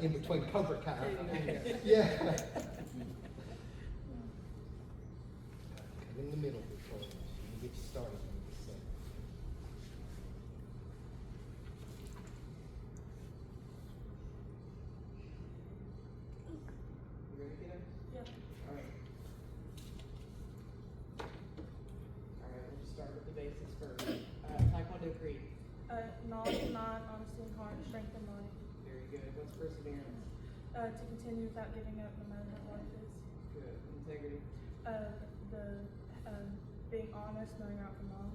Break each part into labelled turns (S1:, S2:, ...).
S1: in between Cobra Kai. Yeah. In the middle before you get started on this thing.
S2: You ready, kiddo?
S3: Yeah.
S2: All right. All right, we'll just start with the basics first. Taekwondo Creed.
S3: Knowledge of mind, honesty in heart, strength in body.
S2: Very good. What's perseverance?
S3: To continue without giving up no matter how hard it is.
S2: Good. Integrity.
S3: Being honest, knowing right from wrong.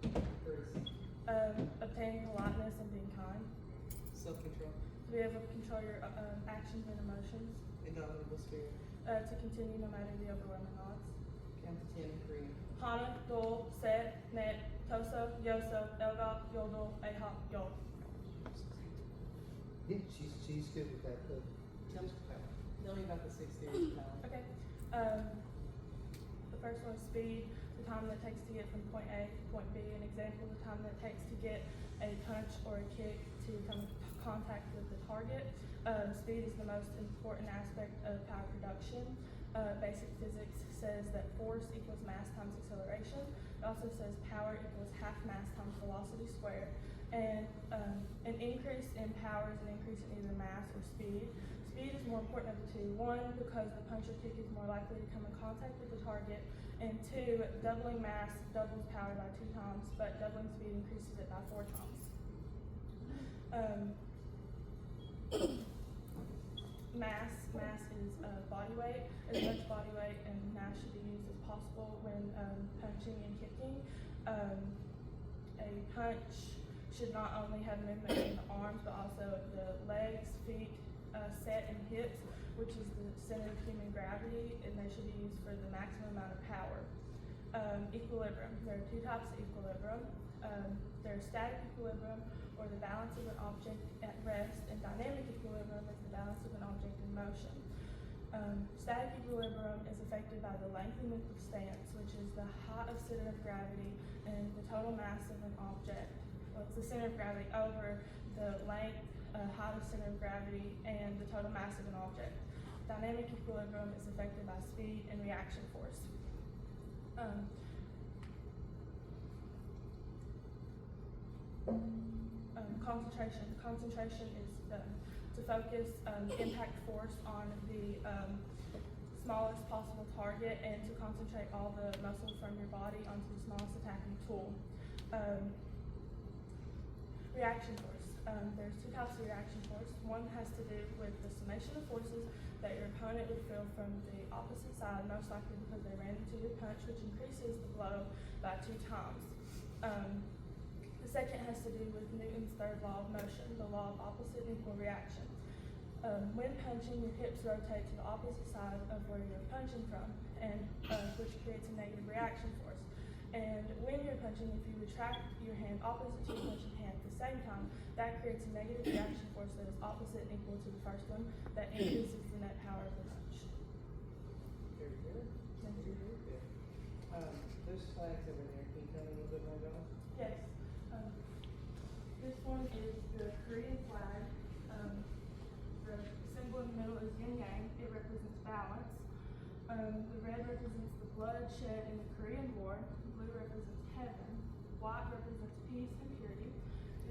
S2: Good. Courtesy.
S3: Obtaining politeness and being kind.
S2: Self-control.
S3: To be able to control your actions and emotions.
S2: Indomitable spirit.
S3: To continue no matter the overwhelming odds.
S2: Count to 10 in Korean.
S3: Hana, Dol, Set, Net, Toso, Yoso, Elga, Yodol, Ahop, Yol.
S1: Yeah, she's good with that.
S2: Tell me about the 6 theories of power.
S3: Okay. The first one is speed, the time that it takes to get from point A to point B. An example, the time that it takes to get a punch or a kick to come in contact with the target. Speed is the most important aspect of power production. Basic physics says that force equals mass times acceleration. It also says power equals half mass times velocity squared. And an increase in power is an increase in either mass or speed. Speed is more important of the two. One, because the punch or kick is more likely to come in contact with the target. And two, doubling mass doubles power by 2 times, but doubling speed increases it by 4 times. Mass is body weight. As much body weight and mass should be used as possible when punching and kicking. A punch should not only have movement in the arms, but also the legs, feet, set, and hips, which is the center of human gravity, and they should be used for the maximum amount of power. Equilibrium. There are 2 types of equilibrium. There's static equilibrium, or the balance of an object at rest, and dynamic equilibrium is the balance of an object in motion. Static equilibrium is affected by the length and width of stance, which is the height of center of gravity and the total mass of an object. Well, it's the center of gravity over the length, height of center of gravity, and the total mass of an object. Dynamic equilibrium is affected by speed and reaction force. Concentration. Concentration is to focus impact force on the smallest possible target and to concentrate all the muscle from your body onto the smallest attacking tool. Reaction force. There's 2 types of reaction force. One has to do with the summation of forces that your opponent would feel from the opposite side, most likely because they ran into your punch, which increases the blow by 2 times. The second has to do with Newton's 3rd law of motion, the law of opposite and equal reaction. When punching, your hips rotate to the opposite side of where you're punching from, and which creates a negative reaction force. And when you're punching, if you retract your hand opposite to your punching hand at the same time, that creates a negative reaction force that is opposite and equal to the first one, that increases the net power of the punch.
S2: Very good.
S3: Thank you.
S2: Very good. Those flags over there, can you tell me a little bit more about them?
S3: Yes. This one is the Korean flag. The symbol in the middle is yin yang. It represents balance. The red represents the blood shed in the Korean War. The blue represents heaven. White represents peace and purity.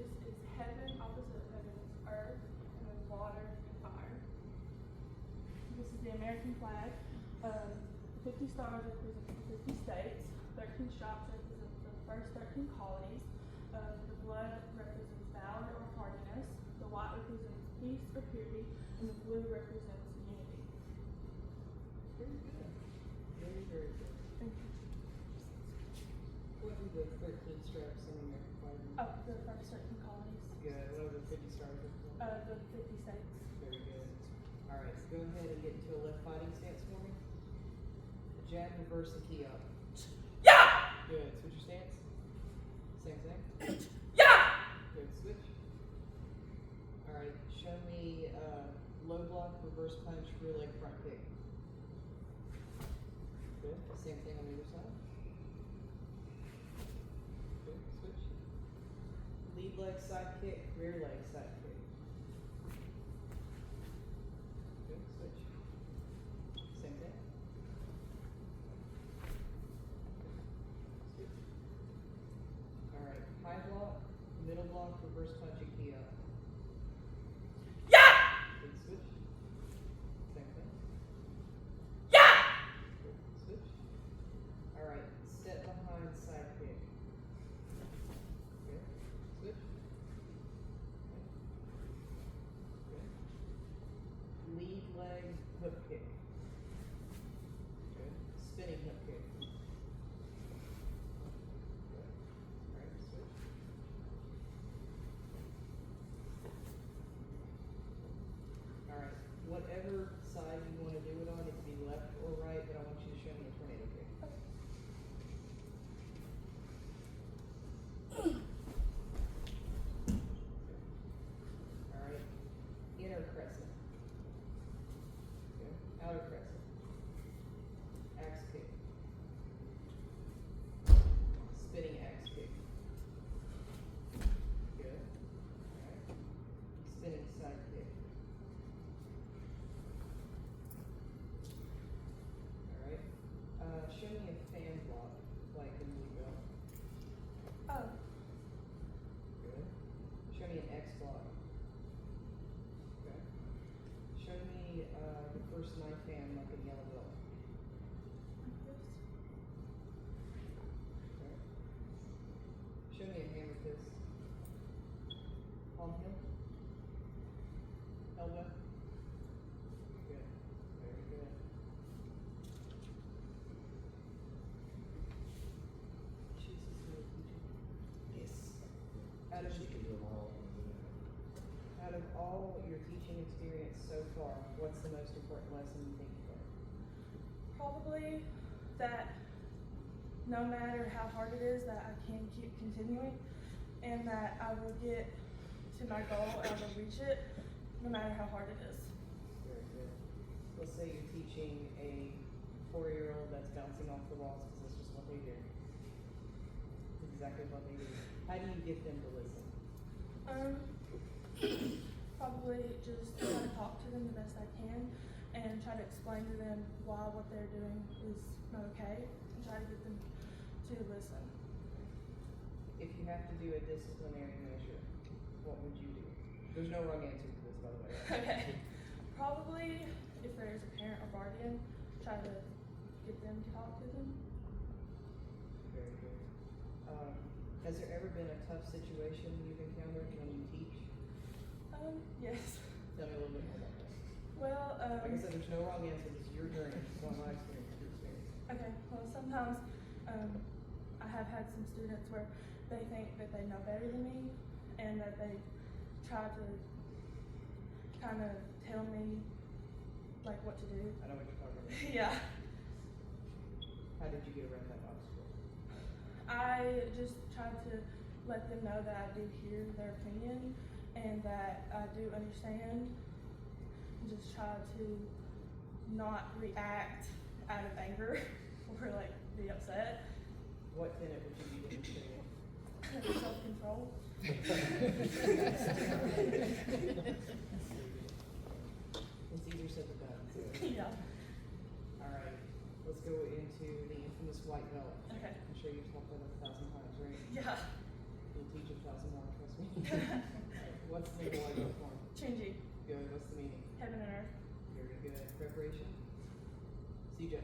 S3: This is heaven. Opposite of heaven is earth, and then water and fire. This is the American flag. 50 stars represent the 50 states. 13 stripes represent the first 13 colonies. The blood represents valor or hardiness. The white represents peace or purity, and the blue represents unity.
S2: Very good. Very, very good.
S3: Thank you.
S2: What do the 13 stripes on the American flag mean?
S3: Oh, the first 13 colonies.
S2: Good. What are the 50 stars represent?
S3: The 50 states.
S2: Very good. All right, so go ahead and get into a left fighting stance for me. Jab, reverse, and key up.
S3: Yeah!
S2: Good. Switch your stance. Same thing.
S3: Yeah!
S2: Good. Switch. All right, show me low block, reverse punch, rear leg front kick. Good. Same thing on the other side. Good. Switch. Lead leg side kick, rear leg side kick. block, reverse punch, and key up.
S3: Yeah!
S2: Good switch. Same thing.
S3: Yeah!
S2: Good switch. Alright, step behind side kick. Good. Switch. Good. Lead leg hook kick. Good. Spinning hook kick. Good. Alright, switch. Alright, whatever side you want to do it on, it can be left or right, but I want you to show me a tornado kick. Alright, inner crescent. Okay, outer crescent. Axe kick. Spinning axe kick. Good. Alright. Spinning side kick. Alright. Show me a fan block, like in Blackbelt.
S3: Oh,
S2: Good. Show me an X block. Okay. Show me reverse knife hand like in yellow belt.
S3: this.
S2: Okay. Show me a hammer fist. Palm heel. Elbow. Good. Very good. Jesus, really teaching.
S1: Yes.
S2: Out of,
S1: She can do them all.
S2: out of all your teaching experience so far, what's the most important lesson you think you learned?
S3: Probably that no matter how hard it is, that I can keep continuing, and that I will get to my goal and I will reach it, no matter how hard it is.
S2: Very good. Let's say you're teaching a 4-year-old that's bouncing off the walls because that's just what they do. It's exactly what they do. How do you get them to listen?
S3: Probably just try to talk to them the best I can, and try to explain to them why what they're doing is not okay, and try to get them to listen.
S2: If you have to do a disciplinary measure, what would you do? There's no wrong answer to this, by the way.
S3: Okay. Probably, if there is a parent or guardian, try to get them to talk to them.
S2: Very good. Has there ever been a tough situation you've encountered when you teach?
S3: Yes.
S2: Tell me a little bit more about that.
S3: Well,
S2: Like I said, there's no wrong answer. This is your journey. It's not my experience. It's your experience.
S3: okay, well, sometimes, I have had some students where they think that they know better than me, and that they try to kind of tell me, like, what to do.
S2: I know what you're talking about.
S3: Yeah.
S2: How did you get around that obstacle?
S3: I just try to let them know that I do hear their opinion, and that I do understand. Just try to not react out of anger or like be upset.
S2: What tenet would you be demonstrating?
S3: Self-control.
S2: It's easier said than done.
S3: Yeah.
S2: Alright, let's go into the infamous white belt.
S3: Okay.
S2: I'm sure you've talked about it 1,000 times, right?
S3: Yeah.
S2: You'll teach 1,000 more, trust me. Alright, what's the white belt form?
S3: Changing.
S2: Good, what's the meaning?
S3: Heaven and earth.
S2: Very good. Preparation? CJ.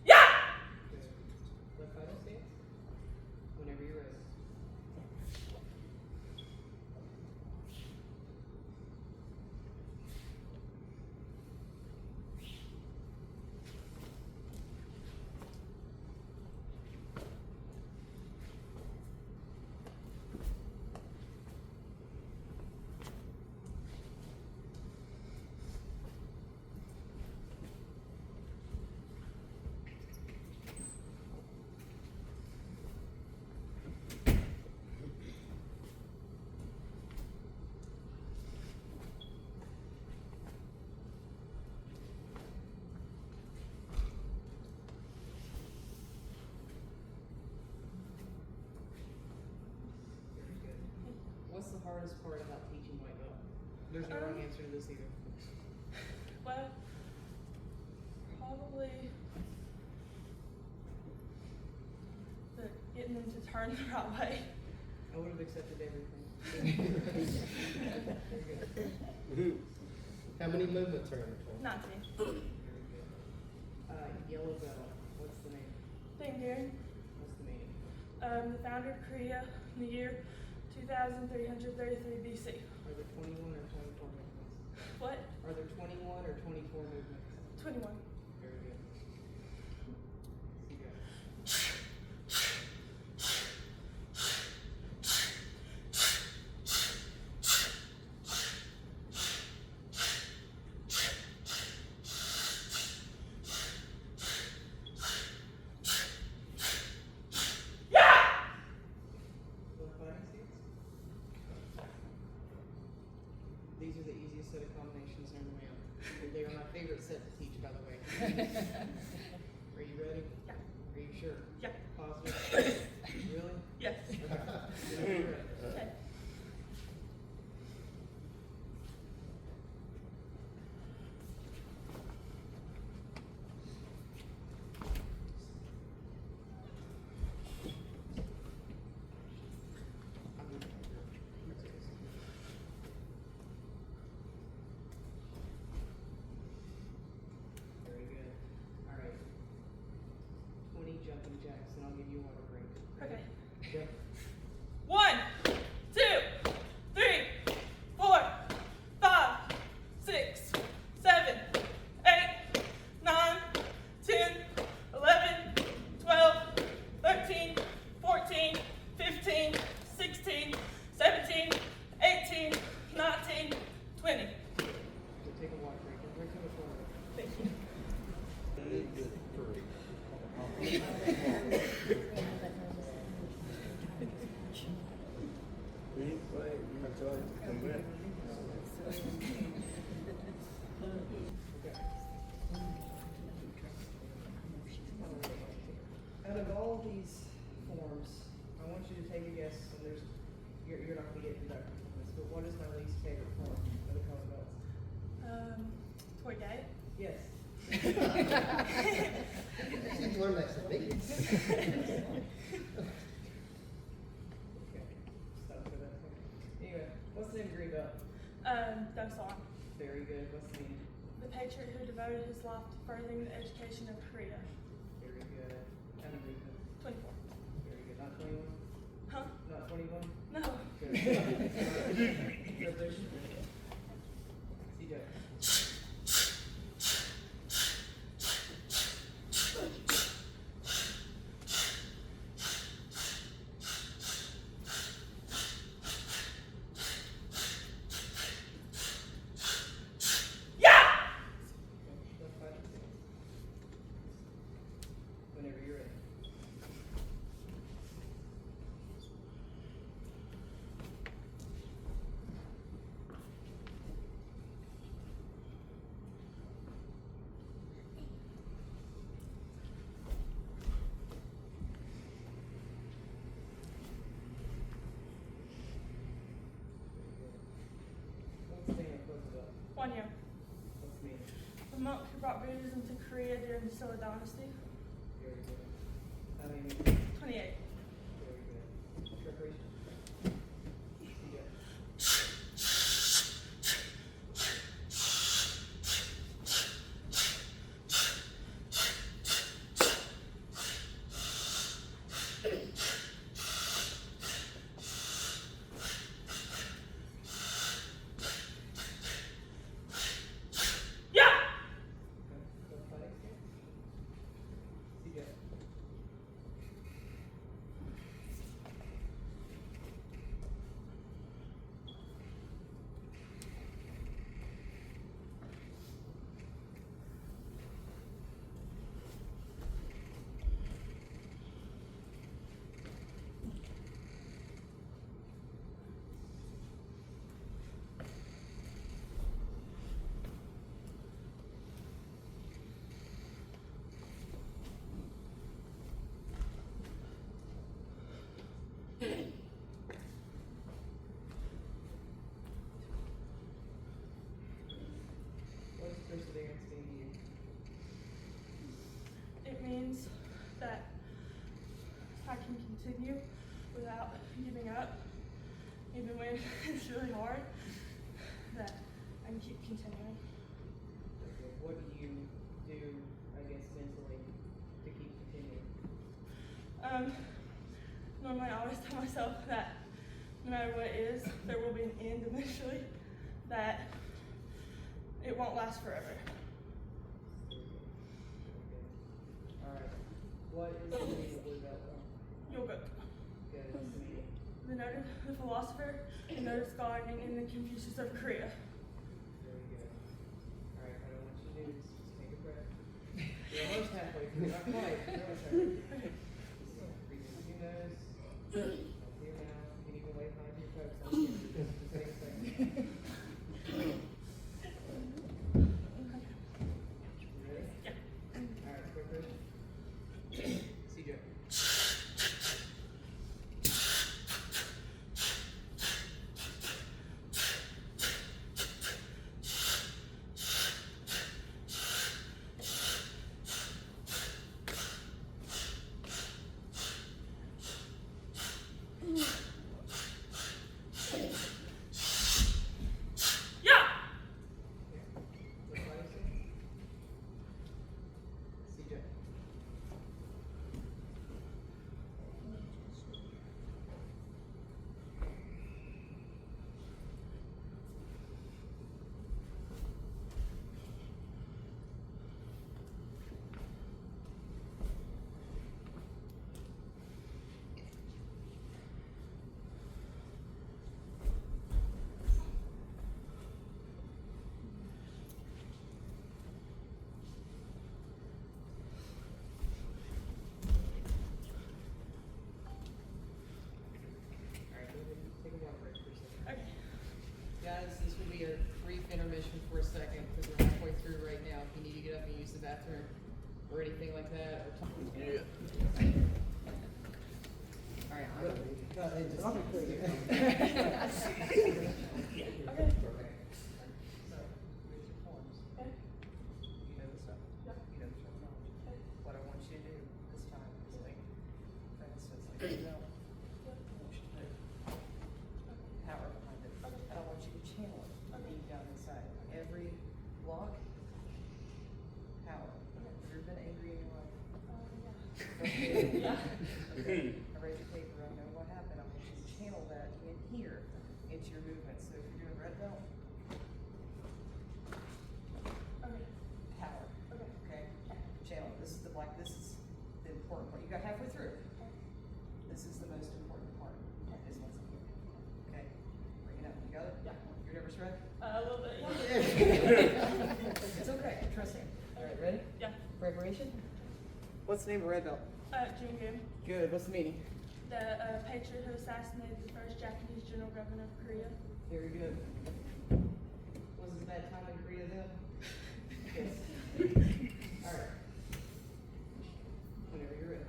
S3: Yeah!
S2: Good. Left fighting stance? Whenever you're ready. hardest part about teaching white belt? There's no wrong answer to this either.
S3: Well, probably getting them to turn the right way.
S2: I would have accepted everything.
S1: How many movements are in the course?
S3: 19.
S2: Very good. Yellow belt, what's the name?
S3: Finger.
S2: What's the meaning?
S3: The founder of Korea in the year 2333 BC.
S2: Are there 21 or 24 movements?
S3: What?
S2: Are there 21 or 24 movements?
S3: 21.
S2: Very good. You go. These are the easiest set of combinations known to man. They are my favorite set to teach, by the way. Are you ready?
S3: Yeah.
S2: Are you sure?
S3: Yeah.
S2: Positive? Really?
S3: Yes.
S2: Okay. You're ready.
S3: Okay.
S2: Very good. All right. 20 jumping jacks, and I'll give you a water break.
S3: Okay.
S2: Jump.
S3: 1, 2, 3, 4, 5, 6, 7, 8, 9, 10, 11, 12, 13, 14, 15, 16, 17, 18, 19, 20.
S2: We'll take a water break. Don't drink too much water.
S3: Thank you.
S2: Out of all these forms, I want you to take a guess, and you're not gonna get deducted from this, but what is my least favorite form of the color belts?
S3: Toy gate.
S2: Yes.
S1: She's learned that from me.
S2: Okay, stop for that. Anyway, what's the name of green belt?
S3: Dosar.
S2: Very good. What's the meaning?
S3: The patriot who devoted his life to furthering the education of Korea.
S2: Very good. How many movement?
S3: 24.
S2: Very good. Not 21?
S3: Huh?
S2: Not 21?
S3: No.
S2: Good. Resolution? CJ. Left 5 and 6. Whenever you're ready. What's the name of the belt?
S3: 1 year.
S2: What's the meaning?
S3: The monk who brought Buddhism to Korea during the Silla dynasty.
S2: Very good. How many movements?
S3: 28.
S2: Very good. Preparation. CJ.
S3: Yeah!
S2: Okay. Left 5 and 6.
S3: continue without giving up, even when it's really hard, that I can keep continuing.
S2: Okay, what do you do, I guess, mentally to keep continuing?
S3: Normally I always tell myself that no matter what it is, there will be an end eventually, that it won't last forever.
S2: Alright, what is the meaning of Blackbelt?
S3: Yoga.
S2: Good, what's the meaning?
S3: The philosopher, the noted scholar, and the Confucius of Korea.
S2: Very good. Alright, what I want you to do is just take a breath. You're almost halfway through, not quite, you're almost halfway through. Just breathe in through your nose, out through your mouth. You can even wave hi to your folks on camera, just take a second. You ready?
S3: Yeah.
S2: Alright, quick breath. CJ.
S3: Yeah!
S2: What's my name? CJ. Alright, go ahead and take a water break for a second.
S3: Okay.
S2: Guys, this will be a brief intermission for a second because we're halfway through right now. If you need to get up and use the bathroom or anything like that, or talk. Yeah. Alright, I'm gonna.
S1: I'll be quick.
S3: Okay.
S2: So, here's your forms.
S3: Okay.
S2: You know the stuff.
S3: Yeah.
S2: You know the terminology.
S3: Okay.
S2: What I want you to do this time is like, for instance, like, you know,
S3: Yeah.
S2: I want you to put power behind it. And I want you to channel it deep down inside. Every block, power. Have you ever been angry in your life?
S3: Yeah.
S2: Okay. I read your paper, I know what happened. I want you to channel that in here into your movement. So if you're doing red belt,
S3: Okay.
S2: power.
S3: Okay.
S2: Okay? Channel. This is the black, this is the important part. You got halfway through. This is the most important part. Is what's in here. Okay? Bring it up. You got it?
S3: Yeah.
S2: You're nervous, Red?
S3: A little bit, yeah.
S2: It's okay. Trust me. Alright, ready?
S3: Yeah.
S2: Preparation? What's the name of red belt?
S3: Jungu,
S2: Good. What's the meaning?
S3: the patriot who assassinated the first Japanese general governor of Korea.
S2: Very good. Was it a bad time in Korea then? Yes. Alright. Whenever you're ready.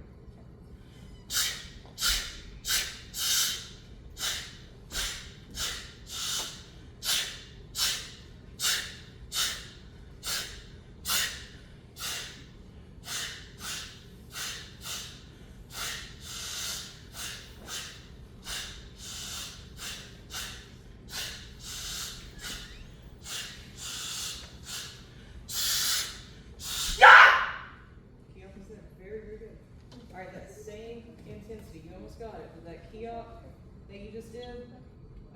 S2: Key up is there. Very, very good. Alright, that same intensity, you almost got it. With that key up that you just did,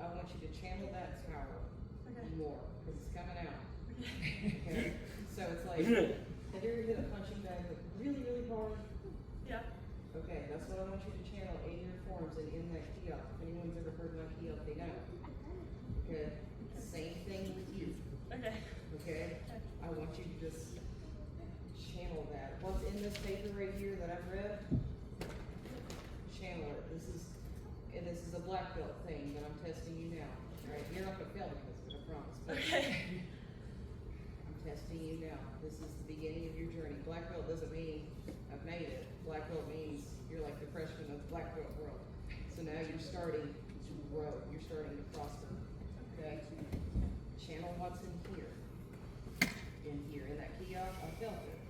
S2: I want you to channel that power
S3: Okay.
S2: more, because it's coming out.
S3: Okay.
S2: Okay? So it's like, have you ever hit a punching bag like really, really hard?
S3: Yeah.
S2: Okay, that's what I want you to channel in your forms and in that key up. If anyone's ever heard my key up, they know. Okay? Same thing with you.
S3: Okay.
S2: Okay? I want you to just channel that. What's in this paper right here that I've read? Channel it. This is a black belt thing that I'm testing you now. Alright? You're not gonna fail because of it, I promise. But
S3: Okay.
S2: I'm testing you now. This is the beginning of your journey. Black belt doesn't mean I've made it. Black belt means you're like the freshman of the black belt world. So now you're starting to grow. You're starting to prosper. Okay? Channel what's in here. In here. In that kiosk, I felt it.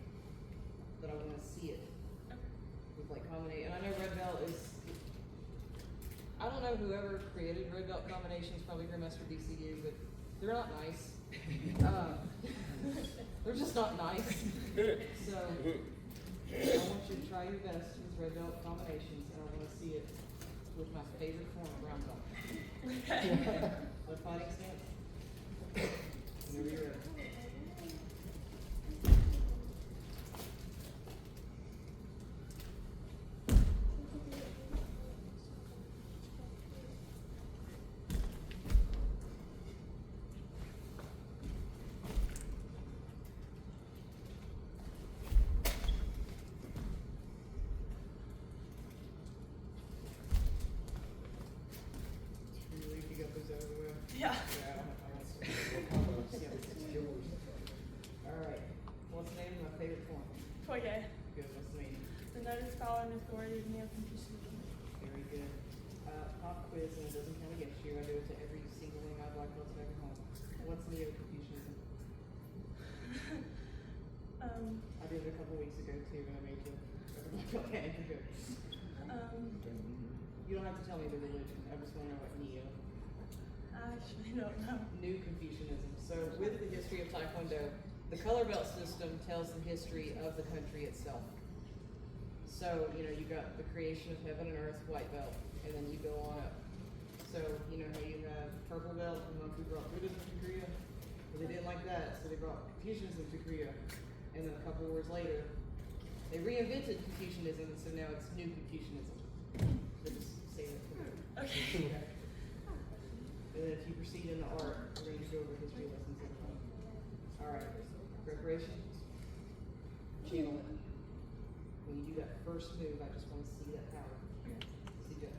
S2: But I want to see it. With like combination. And I know red belt is I don't know whoever created red belt combinations, probably Grandmaster DCU, but they're not nice. They're just not nice. So I want you to try your best with red belt combinations, and I want to see it with my favorite form of brown belt. The fighting stance. Whenever you're ready.
S3: Yeah.
S2: Alright, what's the name of my favorite form?
S3: Toye.
S2: Good, what's the meaning?
S3: The notice, scholar, and authority of Neo-Confucianism.
S2: Very good. Pop quiz, and it doesn't count against you. I do it to every single one of my black belts back at home. What's Neo-Confucianism? I did it a couple weeks ago too, and I made you. Okay, good. You don't have to tell me the religion. I just want to know what Neo.
S3: I actually don't know.
S2: New Confucianism. So with the history of Taekwondo, the color belt system tells the history of the country itself. So, you know, you got the creation of heaven and earth, white belt, and then you go on up. So, you know how you have purple belt, and monks who brought Buddhism to Korea? Well, they didn't like that, so they brought Confucianism to Korea. And then a couple of wars later, they reinvented Confucianism, so now it's New Confucianism. So just say that for me.
S3: Okay.
S2: And then if you proceed in the art, we're going to go over history lessons in a moment. Alright, preparation. Channel it. When you do that first move, I just want to see that power. See that.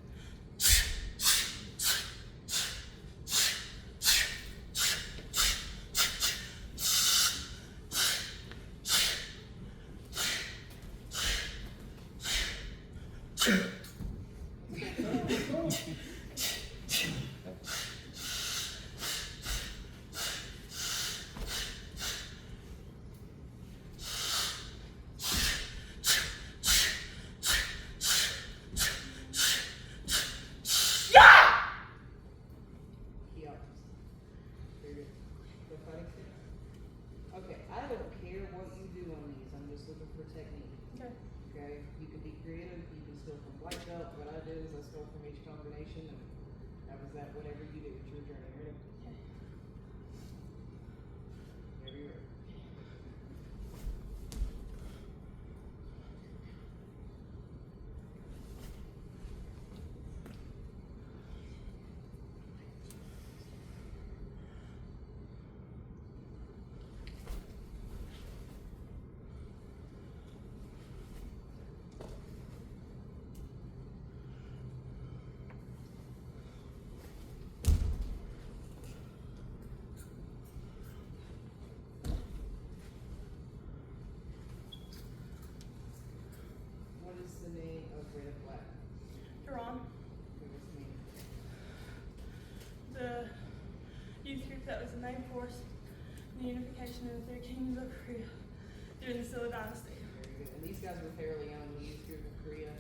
S2: Okay, I don't care what you do on these, I'm just looking for technique.
S3: Okay.
S2: Okay, you can be creative, you can steal from white belt. What I did is I stole from each combination, and that was that. Whatever you do, it's your journey. Ready?
S3: Okay.
S2: Whenever you're ready. What is the name of red and black?
S3: Iran,
S2: What does it mean?
S3: the youth group that was the main force in the unification of the three kingdoms of Korea during the Silla dynasty.
S2: Very good. And these guys were fairly young. The youth group of Korea,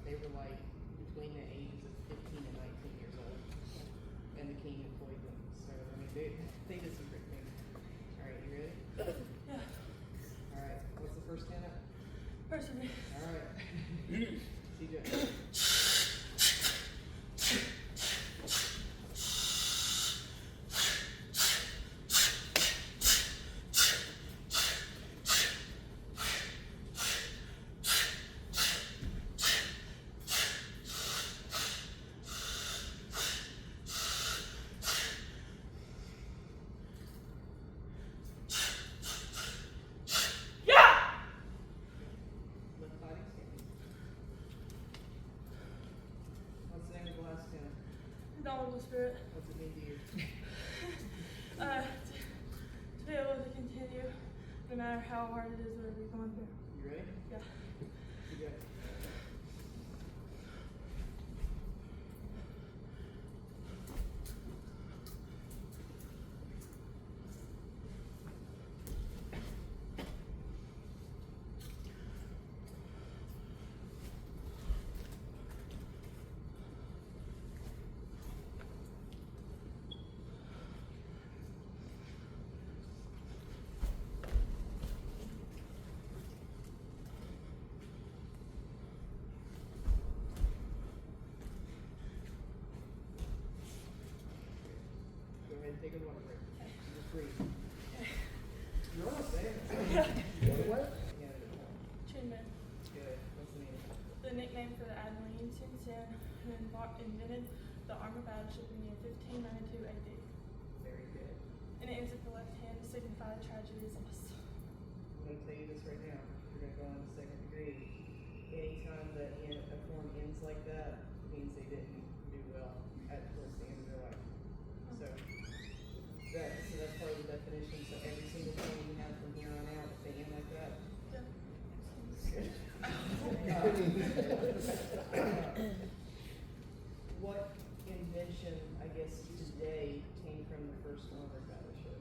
S2: they were like between the ages of 15 and 19 years old. And the king employed them. So, I mean, they did some great things. Alright, you ready?
S3: Yeah.
S2: Alright, what's the first tenet?
S3: Persevere.
S2: Alright. CJ. Left fighting stance. What's the name of the last tenet?
S3: Indomitable spirit.
S2: What's it mean to you?
S3: To be able to continue no matter how hard it is or we've gone through.
S2: You ready?
S3: Yeah.
S2: CJ. ahead and take a water break. You're free.
S3: Okay.
S2: You're almost there.
S1: What?
S2: Yeah, good point.
S3: Chinman.
S2: Good. What's the name?
S3: The nickname for the Admiralty Tintin who invented the armor battleship in the year 1592 AD.
S2: Very good.
S3: And it ends at the left hand to signify the tragedy is lost.
S2: I'm going to tell you this right now. We're going to go on to second degree. Anytime that a form ends like that, it means they didn't do well towards the end of their life. So that's part of the definition. So every single form you have from here on out, if they end like that,
S3: Yeah.
S2: good. What invention, I guess, today came from the first armored battleship?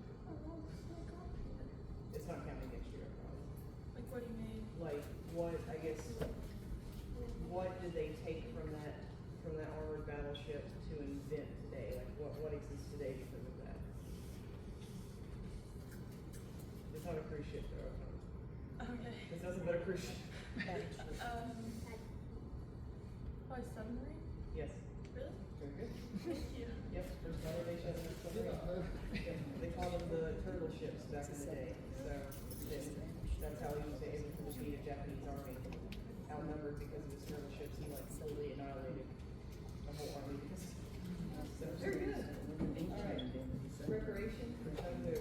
S2: It's not counting against you, I promise.
S3: Like, what do you mean?
S2: Like, what, I guess, what did they take from that armored battleship to invent today? Like, what exists today because of that? It's not a cruise ship, though.
S3: Okay.
S2: It's nothing but a cruise ship.
S3: Probably submarine?
S2: Yes.
S3: Really?
S2: Very good.
S3: Thank you.
S2: Yep, first battle they shot in a submarine. Yep, they called them the turtle ships back in the day. So that's how he was able to defeat a Japanese army. Outnumbered because of his turtle ships, he like totally annihilated a whole army because so very good. Alright. Preparation for how to do.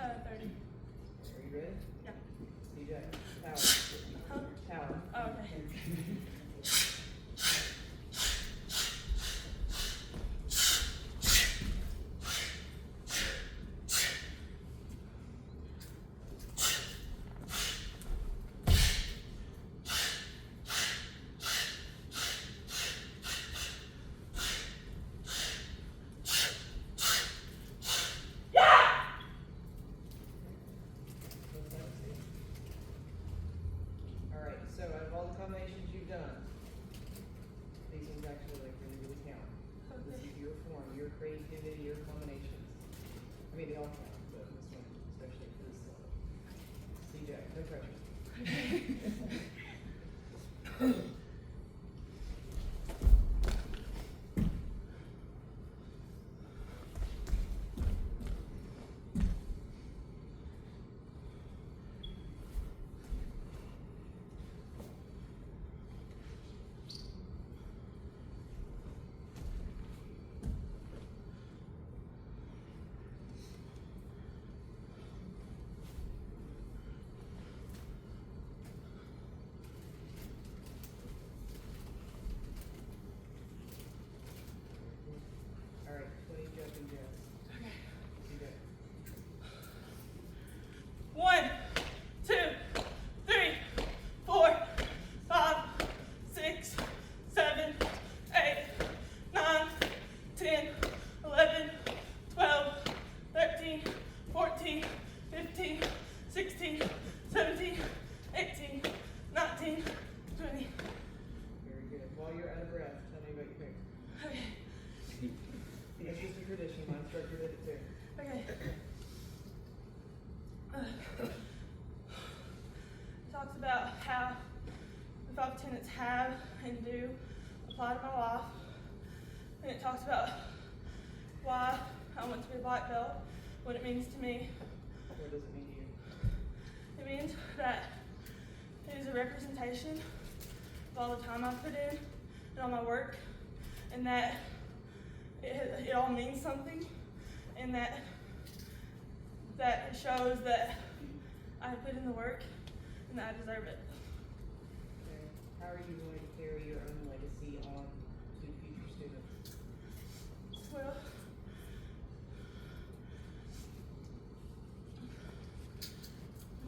S3: 30.
S2: Are you ready?
S3: Yeah.
S2: DJ. Power.
S3: Huh?
S2: Power.
S3: Oh, okay.
S2: Alright, so out of all the combinations you've done, these ones actually like really count. This is your form, your creativity, your combinations. I mean, they all count, but this one, especially for this level. CJ, no pressure. Alright, 20 jumping jacks. CJ.
S3: 1, 2, 3, 4, 5, 6, 7, 8, 9, 10, 11, 12, 13, 14, 15, 16, 17, 18, 19, 20.
S2: Very good. While you're out of breath, tell me about your pick.
S3: Okay.
S2: It's just a tradition, my instructor did it too.
S3: Okay. Talks about how the 5 tenets have and do apply to my life. And it talks about why I want to be a black belt, what it means to me.
S2: What does it mean to you?
S3: It means that it is a representation of all the time I put in and all my work, and that it all means something, and that it shows that I put in the work and that I deserve it.
S2: Okay. How are you going to carry your own legacy on to future students?
S3: Well,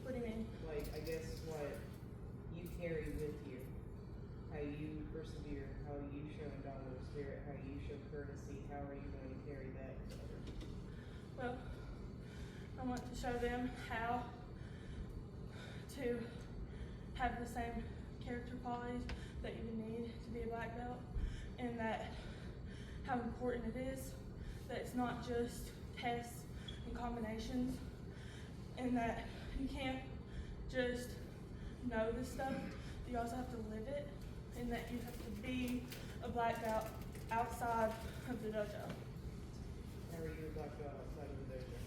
S3: what do you mean?
S2: Like, I guess what you carry with you, how you persevere, how you show indomitable spirit, how you show courtesy, how are you going to carry that to others?
S3: Well, I want to show them how to have the same character qualities that you need to be a black belt, and that how important it is that it's not just tests and combinations, and that you can't just know this stuff, you also have to live it, and that you have to be a black belt outside of the dojo.
S2: How How are you a black belt outside of the dojo?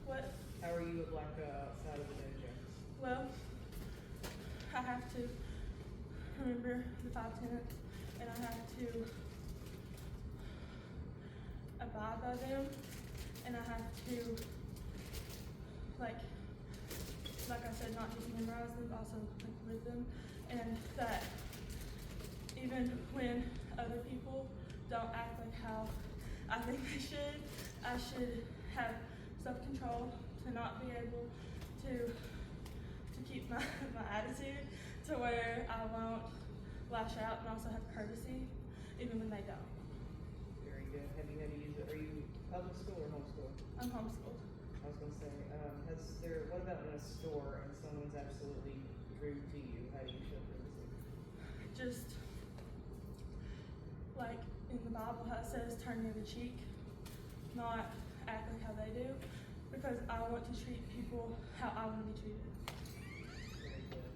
S3: What?
S2: How are you a black belt outside of the dojo?
S3: Well, I have to remember the 5 tenets, and I have to abide by them, and I have to, like I said, not just memorize them, but also like live them, and that even when other people don't act like how I think they should, I should have self-control to not be able to keep my attitude to where I won't lash out, and also have courtesy even when they don't.
S2: Very good. Have you had to use it? Are you public school or homeschool?
S3: I'm homeschooled.
S2: I was gonna say, what about in a store and someone's absolutely rude to you? How do you show courtesy?
S3: Just like in the Bible how it says turn the other cheek, not act like how they do, because I want to treat people how I want to be treated.
S2: Very good.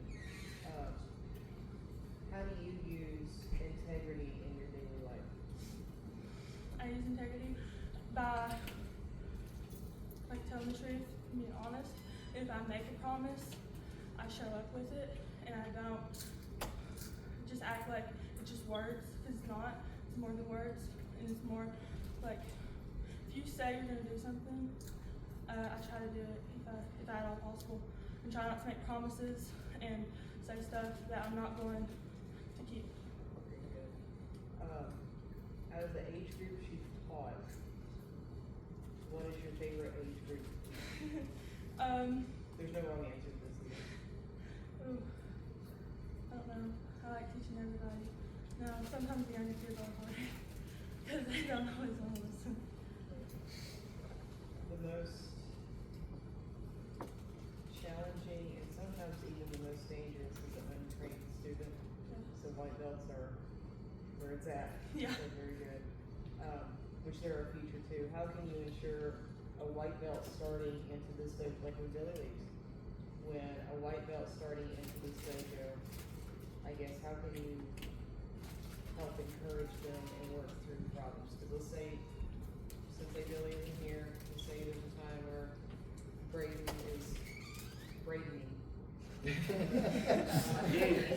S2: How do you use integrity in your daily life?
S3: I use integrity by like telling the truth, being honest. If I make a promise, I show up with it, and I don't just act like it's just words, because it's not. It's more than words, and it's more like if you say you're gonna do something, I try to do it if at all possible, and try not to make promises and say stuff that I'm not going to keep.
S2: Very good. Out of the age groups you've taught, what is your favorite age group? There's no wrong answer to this either.
S3: Ooh, I don't know. I like teaching everybody. No, sometimes the younger kids are hard because they don't always want to listen.
S2: The most challenging and sometimes even the most dangerous is an untrained student.
S3: Yeah.
S2: So white belts are where it's at.
S3: Yeah.
S2: So very good. Which they're our future too. How can you ensure a white belt starting into this dojo, like with Billy Leagues? When a white belt starting into this dojo, I guess how can you help encourage them and work through problems? Because let's say, since Billy isn't here, let's say there's a time where Braden is Bradening. He's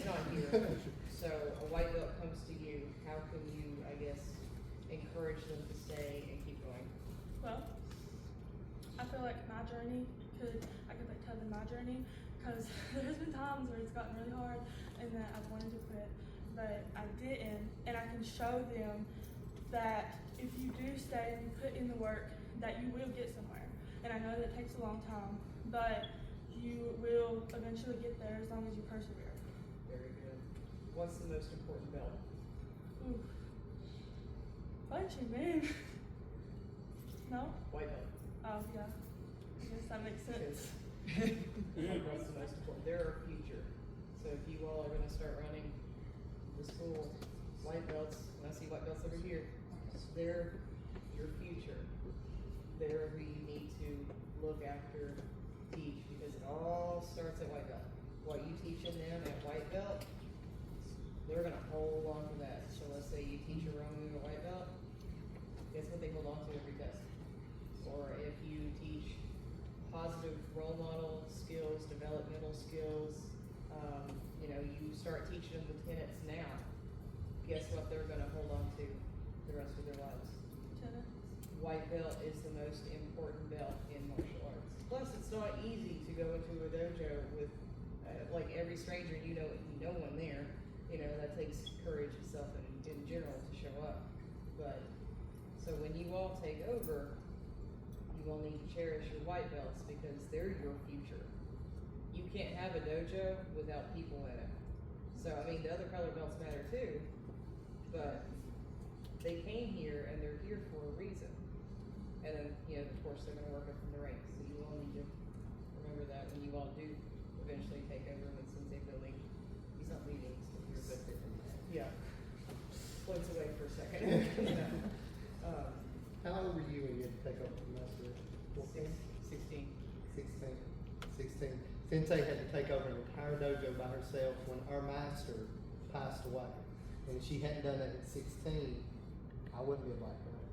S2: not here. So a white belt comes to you, how can you, I guess, encourage them to stay and keep going?
S3: Well, I feel like my journey I could like tell them my journey, because there's been times where it's gotten really hard and that I've wanted to quit, but I didn't, and I can show them that if you do stay and you put in the work, that you will get somewhere. And I know that it takes a long time, but you will eventually get there as long as you persevere.
S2: Very good. What's the most important belt?
S3: Ooh. Punching, man. No?
S2: White belt.
S3: Oh, yeah. I guess that makes sense.
S2: What's the most important? They're our future. So if you all are going to start running the school, white belts, and I see white belts over here, they're your future. They're who you need to look after, teach, because it all starts at white belt. What you teach in them at white belt, they're going to hold on to that. So let's say you teach a wrong move at white belt, guess what they hold on to every test? Or if you teach positive role model skills, developmental skills, you start teaching them the tenets now, guess what they're going to hold on to the rest of their lives?
S3: Tennis.
S2: White belt is the most important belt in martial arts. Plus, it's not easy to go into a dojo with, like every stranger, no one there. That takes courage itself in general to show up. But, so when you all take over, you all need to cherish your white belts because they're your future. You can't have a dojo without people in it. So, the other color belts matter too, but they came here and they're here for a reason. And then, of course, they're going to work up from the ranks. So you all need to remember that when you all do eventually take over when Sensei Billy, he's not leaving, he's still here, but yeah, floats away for a second.
S1: How old were you when you had to take over the master? 14?
S2: 16.
S1: 16. Sensei had to take over an entire dojo by herself when our master passed away. And if she hadn't done that at 16, I wouldn't be a black belt.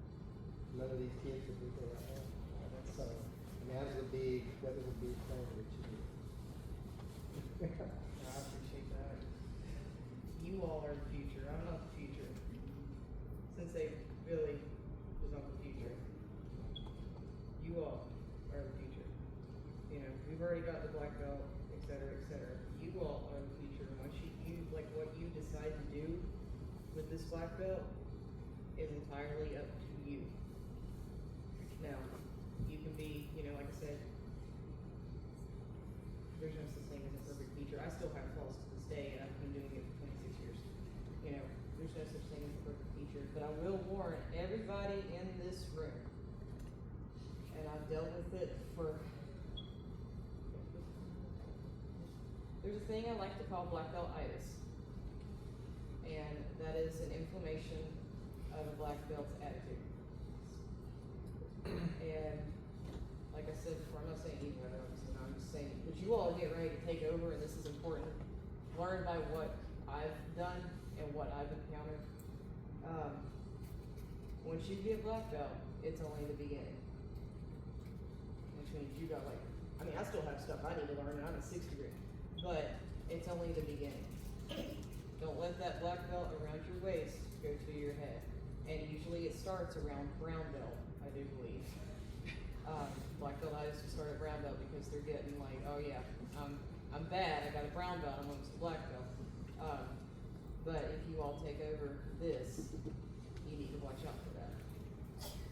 S1: none of these kids would be there right now. So, I mean, that was a big thing that you did.
S2: I appreciate that. You all are the future. I'm not the future. Sensei really is not the future. You all are the future. You know, we've already got the black belt, et cetera, et cetera. You all are the future. Once you like what you decide to do with this black belt is entirely up to you. Now, you can be, you know, like I said, there's no such thing as a perfect teacher. I still have flaws to this day, and I've been doing it for 26 years. You know, there's no such thing as a perfect teacher. But I will warn everybody in this room, and I've dealt with it for. There's a thing I like to call black belt itis, and that is an inflammation of a black belt's attitude. And like I said before, I'm not saying you whether I'm just saying that you all get ready to take over, and this is important. Learn by what I've done and what I've encountered. Once you get black belt, it's only the beginning. Which means you got I still have stuff I need to learn, and I'm in 6th degree. But it's only the beginning. Don't let that black belt around your waist go to your head. And usually it starts around brown belt, I do believe. Black belt I used to start at brown belt because they're getting like, oh yeah, I'm bad, I got a brown belt, I'm almost a black belt. But if you all take over this, you need to watch out for that.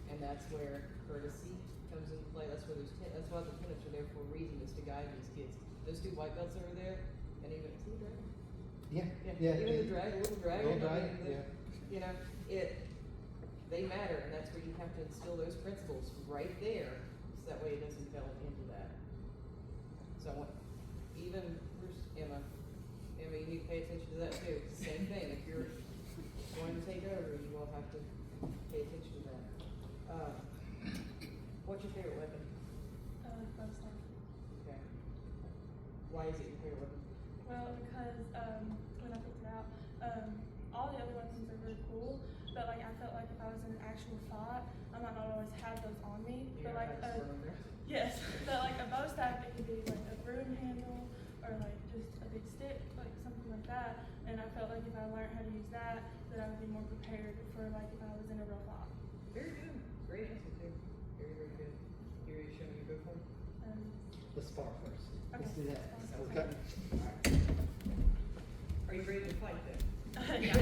S2: And that's where courtesy comes into play. That's why the tenets are there for a reason, is to guide these kids. Those 2 white belts over there, and even see the dragon?
S1: Yeah.
S2: Even the little dragon.
S1: Yeah.
S2: You know, they matter, and that's where you have to instill those principles right there, so that way it doesn't fall into that. So even Emma, you need to pay attention to that too. It's the same thing. If you're going to take over, you will have to pay attention to that. What's your favorite weapon?
S3: Bow staff.
S2: Okay. Why is it your favorite weapon?
S3: Well, because when I picked it out, all the other weapons are really cool, but like I felt like if I was in an actual fight, I might not always have those on me. But like yes, but like a bow staff, it could be like a broom handle or like just a big stick, like something like that. And I felt like if I learned how to use that, that I would be more prepared for like if I was in a real fight.
S2: Very good. Great answer too. Very, very good. You ready to show me your go form?
S1: Let's spar first.
S3: Okay.
S1: Let's do that.
S3: Okay.
S2: Are you ready to fight then?
S3: Yeah.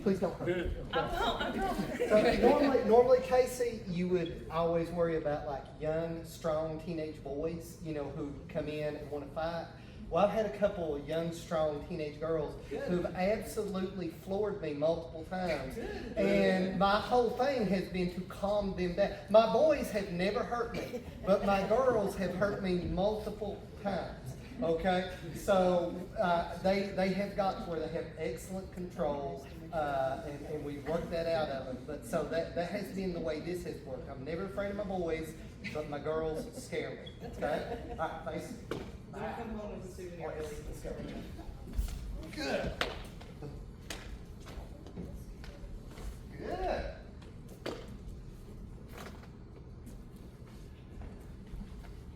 S1: Please don't hurt.
S4: Good.
S3: I won't, I promise.
S1: So normally, Casey, you would always worry about like young, strong teenage boys, you know, who come in and want to fight. Well, I've had a couple of young, strong teenage girls who've absolutely floored me multiple times. And my whole thing has been to calm them down. My boys have never hurt me, but my girls have hurt me multiple times. Okay? So they have got to where they have excellent control, and we've worked that out of them. But so that has been the way this has worked. I'm never afraid of my boys, but my girls scare me. Okay? All right, thanks.
S2: When I come home with a souvenir, Billy, let's go.
S1: Good. Good.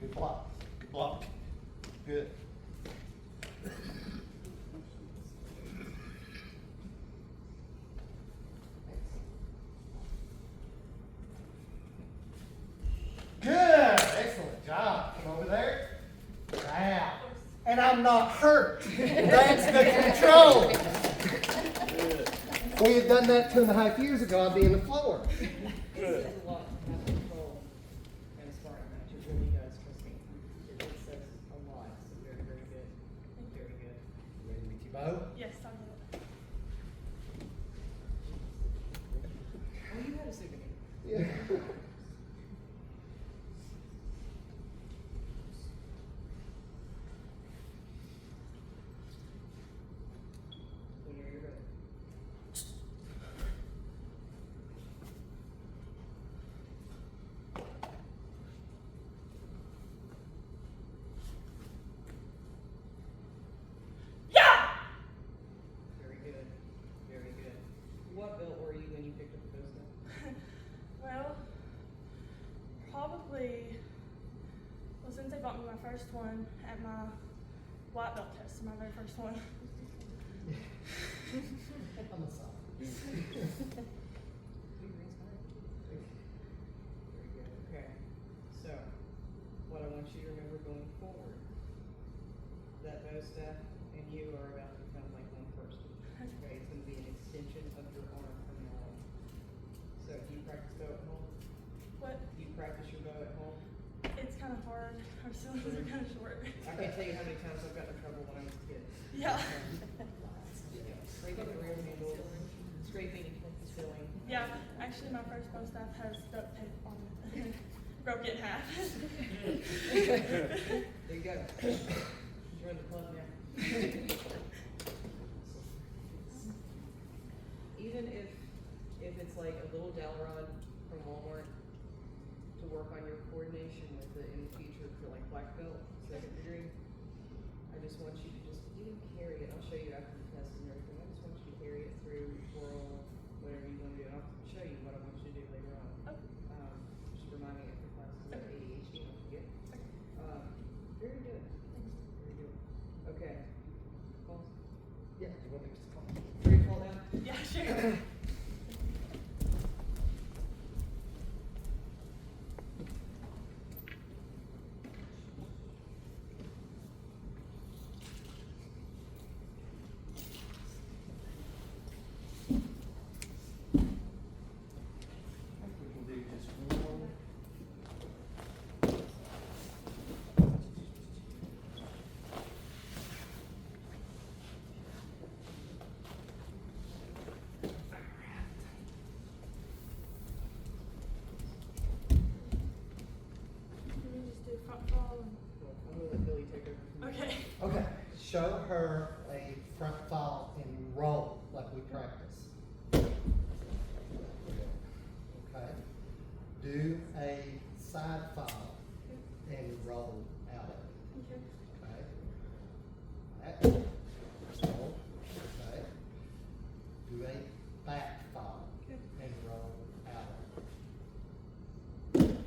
S1: Good block. Good block. Good. Good. Excellent job. Come over there. Wow. And I'm not hurt. That's the control. We had done that 2.5 years ago. I'd be in the floor.
S2: It says a lot to have control in a sparring match. It really does, trust me. It says a lot. So very, very good. Very good.
S1: Ready to meet you, Bo?
S3: Yes, I'm good.
S2: Oh, you had a souvenir.
S1: Yeah.
S2: When you're ready.
S3: Actually, well, since they bought me my first one at my Blackbelt test, my very first one.
S1: I'm a softie.
S2: Very good. Okay. So, what I want you to remember going forward, that bow staff and you are about to become like one person. Okay, it's going to be an extension of your arm from now on. So, do you practice bow at home?
S3: What?
S2: Do you practice your bow at home?
S3: It's kind of hard. Our ceilings are kind of short.
S2: I can't tell you how many times I've gotten in trouble when I was a kid.
S3: Yeah.
S2: Scraping the rear handle, scraping the ceiling.
S3: Yeah. Actually, my first bow staff has duct tape on it. Broke it in half.
S2: There you go. Join the club now. Even if it's like a little dowel rod from Walmart to work on your coordination with it in the future for like black belt, second degree, I just want you to just even carry it. I'll show you after the test and everything. I just want you to carry it through, twirl, whatever you want to do. And I'll show you what I want you to do later on.
S3: Okay.
S2: Just remind me after class because I have ADHD, don't forget. Very good. Very good. Okay. Falls.
S1: Yeah, you want me to call?
S2: Ready to fall down?
S3: Yeah, sure.
S1: We can do just one.
S3: Can we just do front fall and...
S2: Well, I'm gonna let Billy take over. from here.
S3: Okay.
S1: Okay, show her a front fall and roll like we practice. Okay, do a side fall and roll out of it.
S3: Okay.
S1: Okay. Roll. Okay. Do a back fall
S3: Okay.
S1: and roll out of it. Finish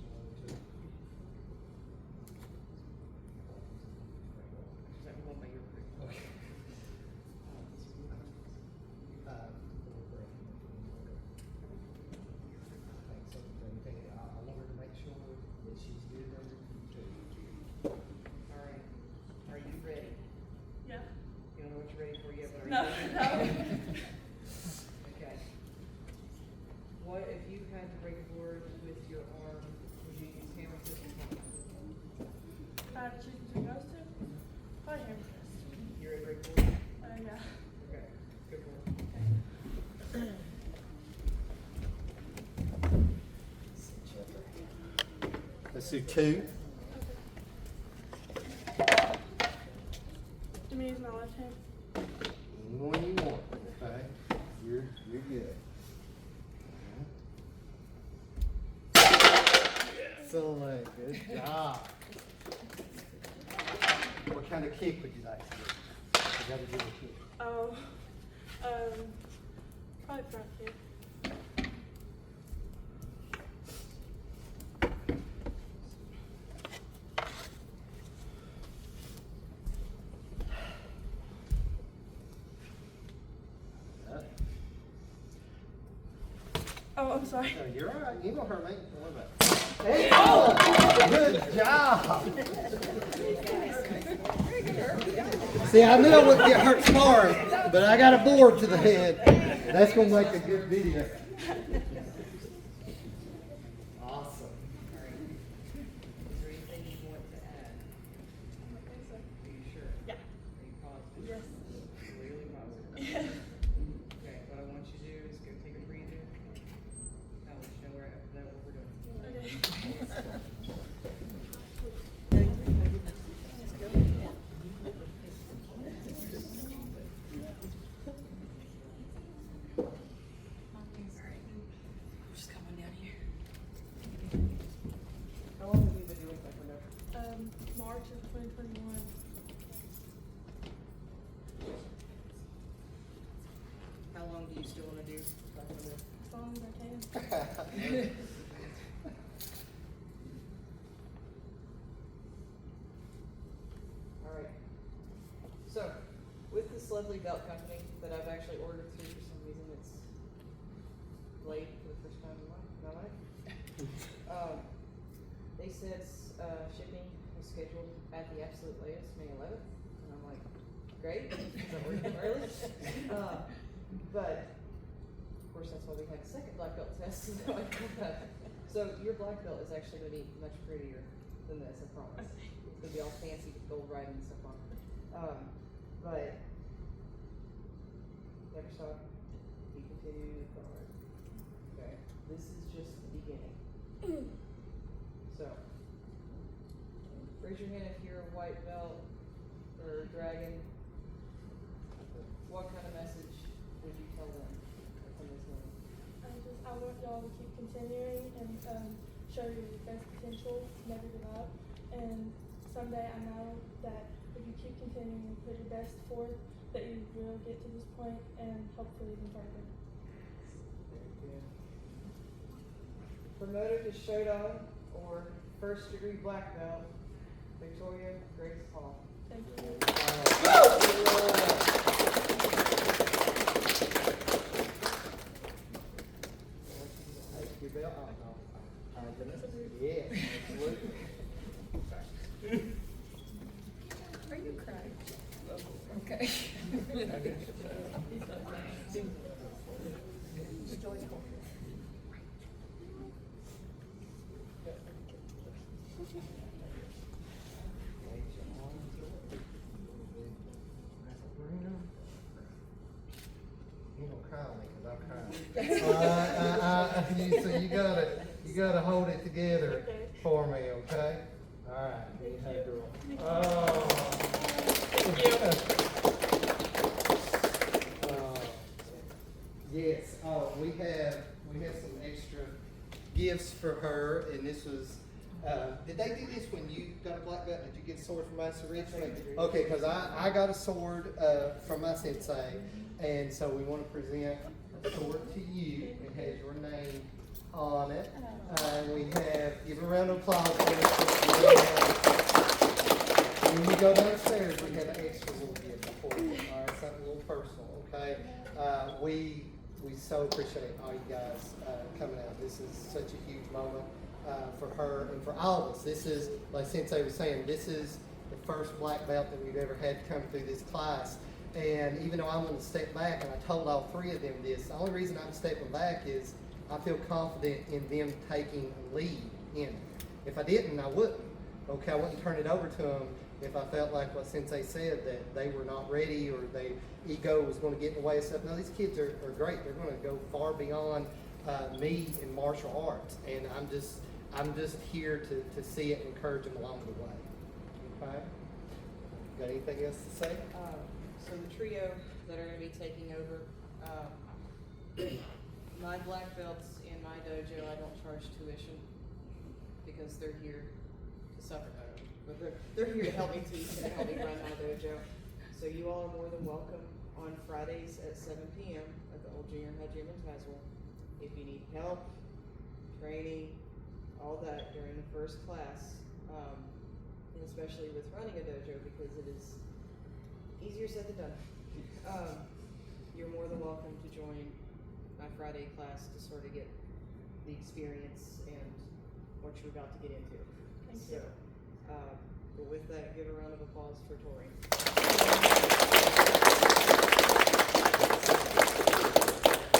S1: one, two.
S2: Is that one by your group?
S1: Okay. Thanks, everything. I want her to make sure that she's good under two.
S2: All right. Are you ready?
S3: Yeah.
S2: You don't know what you're ready for yet, but are
S3: No,
S2: you
S3: no.
S2: ready? Okay. What if you had to break a board with your arm? Would you use hammer, fist, and thumb?
S3: If I had to choose between those two, probably hammer fist.
S2: You ready to break a board?
S3: Yeah.
S2: Okay. Good board.
S1: Let's do two.
S3: Do me use my left hand?
S1: Anyone you want, okay? You're good. Excellent, good job. What kind of kick would you like to do? You gotta do a kick.
S3: Oh, probably front kick. Oh, I'm sorry.
S1: No, you're all right. You know her, mate. Don't worry about it. Excellent! Good job! See, I knew I wouldn't get hurt tomorrow, but I got a board to the head. That's gonna make a good video. Awesome.
S2: All right. Is there anything you want to add? Are you sure?
S3: Yeah.
S2: Are you positive?
S3: Yes.
S2: Really positive?
S3: Yeah.
S2: Okay, what I want you to do is go take a breather. I'll let you know where after that what we're doing.
S3: Okay.
S2: Just come on down here. How long have you been doing taekwondo?
S3: March of 2021.
S2: How long do you still want to do taekwondo?
S3: As long long as I can.
S2: Alright. So, with this lovely belt company that I've actually ordered through, for some reason it's late for the first time in my life. They said, shipping was scheduled at the absolute latest, May 11th, and I'm like, great, because I'm working early. But, of course, that's why we had a second black belt test, so your black belt is actually gonna be much prettier than this, I promise. It's gonna be all fancy with gold writing and stuff on it. But never stop. You continue to move forward. Okay. This is just the beginning. So raise your hand if you're a white belt or a dragon. What kind of message would you tell them from this moment?
S3: I want y'all to keep continuing and show your best potential, never give up. And someday I know that if you keep continuing and put your best forth, that you will get to this point and hopefully even further.
S2: Very good. Promoted to Shodan or first degree black belt, Victoria Grace Hall.
S3: Thank you.
S1: Yeah, absolutely.
S4: Are you crying? Okay.
S1: You don't cry on me because I'm crying. So you gotta hold it together
S3: Okay.
S1: for me, okay? All right.
S3: Thank
S1: Hey,
S3: you.
S1: girl. Oh. Yes. We have some extra gifts for her, and this was. Did they do this when you got a black belt? Did you get a sword from us originally? Okay, because I got a sword from my sensei, and so we want to present a sword to you. It has your name on it. We have, give a round of applause for it. When you go downstairs, we have an extra little gift for you. All right, something a little personal, okay? We so appreciate all you guys coming out. This is such a huge moment for her and for all of us. This is, like Sensei was saying, this is the first black belt that we've ever had come through this class. And even though I'm going to step back, and I told all three of them this, the only reason I'm stepping back is I feel confident in them taking a lead in it. If I didn't, I wouldn't. Okay, I wouldn't turn it over to them if I felt like what Sensei said, that they were not ready or their ego was going to get in the way of stuff. No, these kids are great. They're going to go far beyond me in martial arts, and I'm just here to see it and encourage them along the way. Okay? Got anything else to say?
S2: So the trio that are going to be taking over, my black belts in my dojo, I don't charge tuition because they're here to suffer. But they're here to help me teach and help me run my dojo. So you all are more than welcome on Fridays at 7 p.m. at the old junior high gym in Tazewell. If you need help, training, all that during the first class, and especially with running a dojo because it is easier said than done. You're more than welcome to join my Friday class to sort of get the experience and what you're about to get into.
S3: Thank
S2: So,
S3: you.
S2: but with that, give a round of applause for Tori.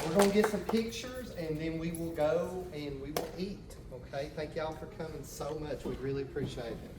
S1: We're going to get some pictures, and then we will go and we will eat. Okay? Thank y'all for coming so much. We really appreciate it.